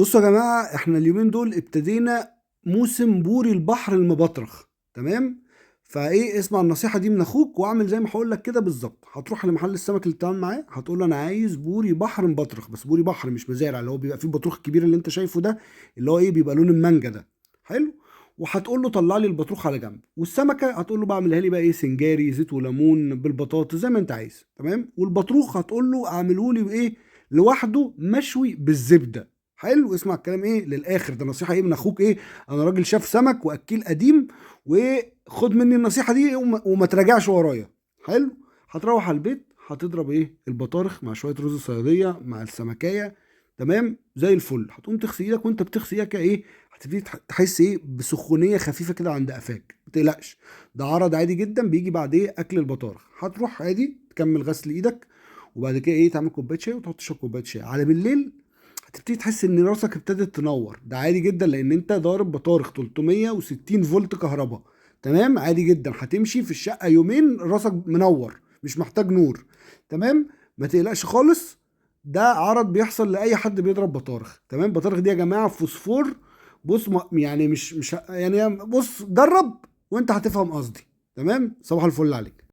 بصوا يا جماعة، احنا اليومين دول ابتدينا موسم بوري البحر المبطرخ. تمام. فايه، اسمع النصيحة دي من اخوك واعمل زي ما هقول لك كده بالظبط. هتروح لمحل السمك اللي بتتعامل معاه، هتقول له انا عايز بوري بحر مبطرخ، بس بوري بحر مش مزارع، اللي هو بيبقى فيه البطروخ الكبير اللي انت شايفه ده، اللي هو ايه، بيبقى لون المانجا ده. حلو. وهتقول له طلع لي البطروخ على جنب، والسمكه هتقول له بعملها لي بقى ايه، سنجاري، زيت وليمون، بالبطاطس، زي ما انت عايز. تمام. والبطروخ هتقول له اعمله لي بايه، لوحده مشوي بالزبده. حلو. اسمع الكلام ايه للاخر، ده نصيحه ايه من اخوك ايه، انا راجل شاف سمك واكيل قديم، وخد مني النصيحه دي وما تراجعش ورايا. حلو. هتروح على البيت، هتضرب ايه، البطارخ مع شويه رز صياديه مع السمكيه. تمام زي الفل. هتقوم تغسل ايدك، وانت بتغسل ايدك ايه، هتبتدي تحس ايه بسخونيه خفيفه كده عند قفاك. ما تقلقش، ده عرض عادي جدا بيجي بعد ايه اكل البطارخ. هتروح عادي تكمل غسل ايدك، وبعد كده ايه، تعمل كوبايه شاي وتحط تشرب كوبايه شاي على بالليل. هتبتدي تحس ان راسك ابتدت تنور. ده عادي جدا لان انت ضارب بطارخ 360 فولت كهرباء. تمام. عادي جدا، هتمشي في الشقه يومين راسك منور، مش محتاج نور. تمام. ما تقلقش خالص. ده عرض بيحصل لاي حد بيضرب بطارخ. تمام. بطارخ دي يا جماعه فوسفور. بص يعني مش يعني، بص جرب وانت هتفهم قصدي. تمام. صباح الفل عليك.